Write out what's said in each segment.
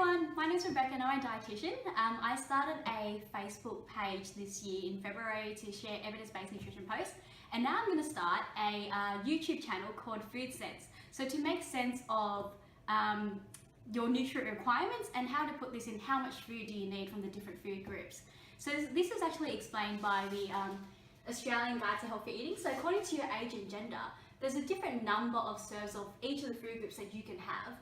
everyone, my name is Rebecca and I'm a dietitian. I started a Facebook page this year in February to share evidence-based nutrition posts, and now I'm going to start a YouTube channel called FoodSense. So to make sense of your nutrient requirements and how to put this in, how much food do you need from the different food groups. So this is actually explained by the Australian Guide to Healthy Eating. So according to your age and gender, there's a different number of serves of each of the food groups that you can have.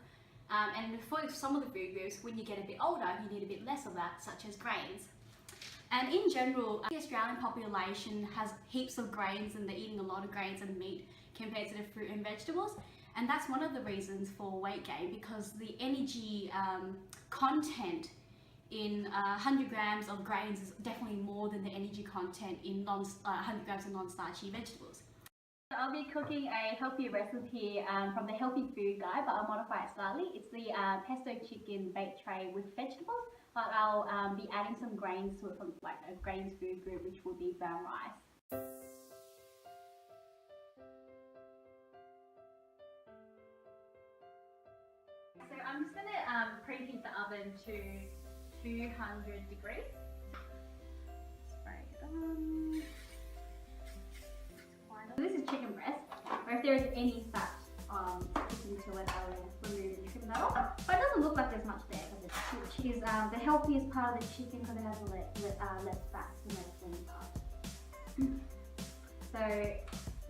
And for some of the food groups, when you get a bit older, you need a bit less of that, such as grains. And in general, the Australian population has heaps of grains and they're eating a lot of grains and meat compared to the fruit and vegetables. And that's one of the reasons for weight gain, because the energy content in 100 grams of grains is definitely more than the energy content in 100 grams of non-starchy vegetables. I'll be cooking a healthy recipe from the Healthy Food Guide, but I'll modify it slightly. It's the pesto chicken baked tray with vegetables, but I'll be adding some grains to it from like a grains food group, which will be brown rice. So I'm just going to preheat the oven to 200 degrees. Spray it on. This is chicken breast, or if there is any fat sticking to it, I will remove and trim that off. But it doesn't look like there's much there, because it is the healthiest part of the chicken because it has less fats than the lean part. So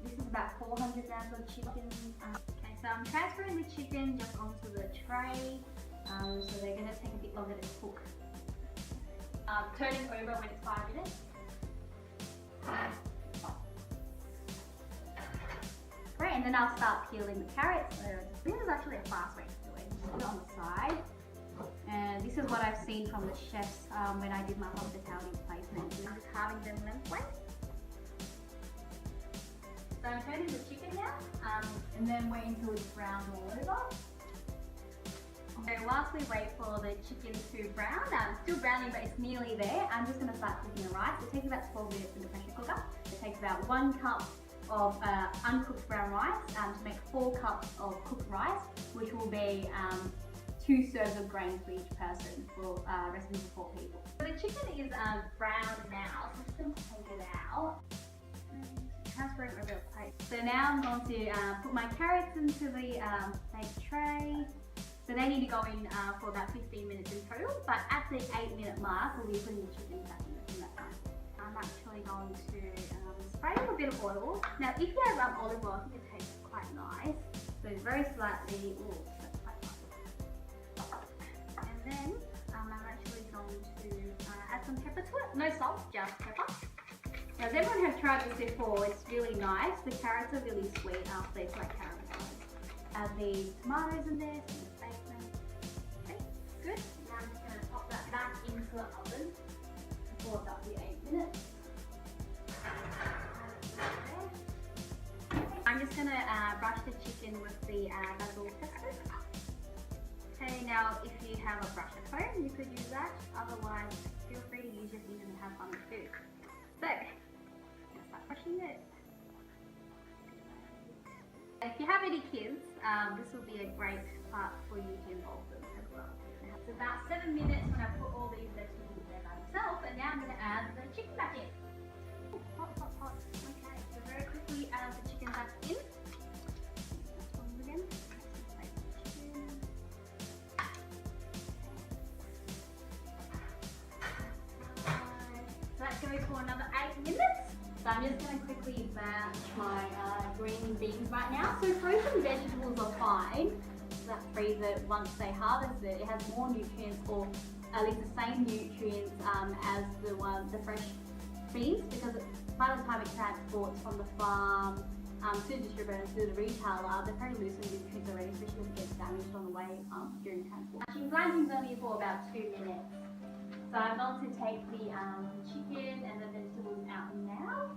this is about 400 grams of chicken. Okay, so I'm transferring the chicken just onto the tray, so they're going to take a bit longer to cook. Turning over when it's 5 minutes. Great, and then I'll start peeling the carrots. So this is actually a fast way to do it. Just put it on the side. And this is what I've seen from the chefs when I did my hospitality placement. I'm just halving them lengthwise. So I'm turning the chicken now, and then wait until it's browned all over. So whilst we wait for the chicken to brown, it's still browning but it's nearly there, I'm just going to start cooking the rice. It takes about 12 minutes in the pressure cooker. It takes about 1 cup of uncooked brown rice to make 4 cups of cooked rice, which will be 2 serves of grains for each person for a recipe for 4 people. So the chicken is brown now, so I'm just going to take it out. Transfer it over a plate. So now I'm going to put my carrots into the baked tray. So they need to go in for about 15 minutes in total, but at the 8-minute mark, we'll be putting the chicken back in that time. I'm actually going to spray a bit of oil. Now, if you have olive oil, I think it tastes quite nice. So very slightly, that's quite nice. And then I'm actually going to add some pepper to it. No salt, just pepper. Now, as everyone has tried this before, it's really nice. The carrots are really sweet after they like caramelized. Add the tomatoes in there, some bacon. Okay, good. Now I'm just going to pop that back into the oven for about the 8 minutes. I'm just going to brush the chicken with the basil pesto. Okay, now if you have a brush at home, you could use that. Otherwise, feel free to use your fingers and have fun with food. So, I'm going to start brushing it. If you have any kids, this will be a great part for you to involve them as well. It's about 7 minutes when I put all these vegetables there by myself, and now I'm going to add the chicken back in. Ooh, hot, hot, hot. Okay, so very quickly add the chicken back in. Again. So that's going for another 8 minutes. So I'm just going to quickly batch my green beans right now. So frozen vegetables are fine. That freeze it once they harvest it. It has more nutrients, or at least the same nutrients as the fresh beans, because by the time it transports from the farm to the distributor to the retailer, they're pretty loose in nutrients already, especially if it gets damaged on the way during transport. Blanching's only for about 2 minutes. So I'm going to take the chicken and the vegetables out now.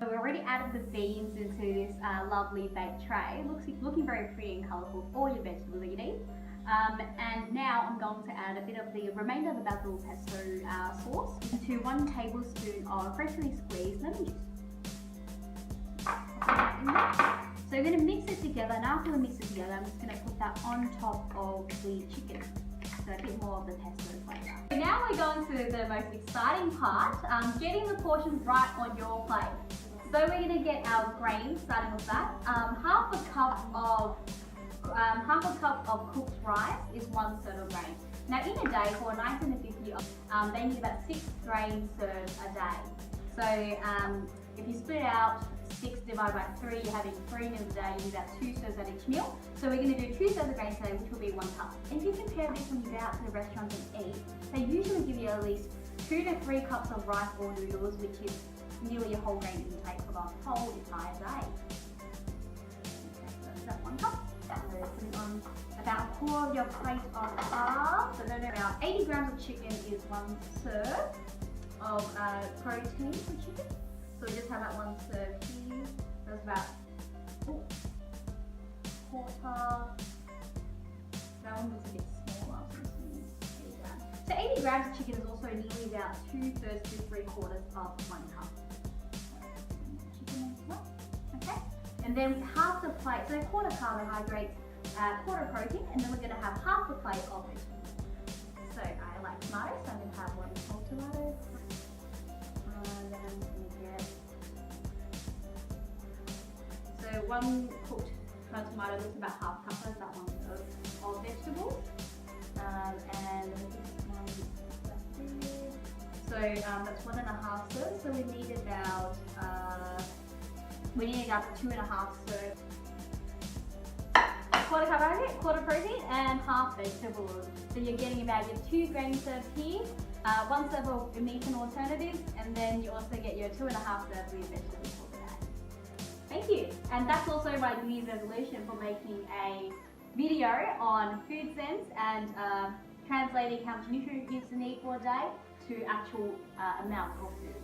So we already added the beans into this lovely baked tray. It looks looking very pretty and colourful for all your vegetables that you need. And now I'm going to add a bit of the remainder of the basil pesto sauce into 1 tablespoon of freshly squeezed lemon juice. So we're going to mix it together, and after we mix it together, I'm just going to put that on top of the chicken. So a bit more of the pesto flavour. So now we're going to the most exciting part, getting the portions right on your plate. So we're going to get our grains, starting with that. Half a cup of cooked rice is 1/3 of grains. Now in a day, for a 1950, they need about 6 grain served a day. So if you split out 6 divided by 3, you're having 3 meals a day, you need about 2 serves at each meal. So we're going to do 2 serves of grains today, which will be 1 cup. And if you compare this when you go out to the restaurants and eat, they usually give you at least 2 to 3 cups of rice or noodles, which is nearly a whole grain intake for the whole entire day. Okay, so that's that 1 cup. So putting on about a quarter of your plate of carbs. So then about 80 grams of chicken is 1 serve of protein for chicken. So we just have that 1 serve here. That's about quarter. That one was a bit smaller. So 80 grams of chicken is also nearly about 2/3 to 3/4 of 1 cup. Chicken as well. Okay. And then half the plate, so quarter carbohydrates, quarter protein, and then we're going to have half the plate of vegetables. So I like tomatoes, so I'm going to have 1 whole tomato. And then I'm going to get, so 1 cooked tomato is about half cup, so that 1 of vegetables. And so that's 1.5 serves. So we need about 2.5 serves. Quarter carbohydrate, quarter protein, and half vegetables. So you're getting about your 2 grain serves here, 1 serve of meat and alternatives, and then you also get your 2.5 serves of vegetables for today. Thank you. And that's also my New Year's resolution for making a video on FoodSense and translating how much nutrient you need for a day to actual amount of food.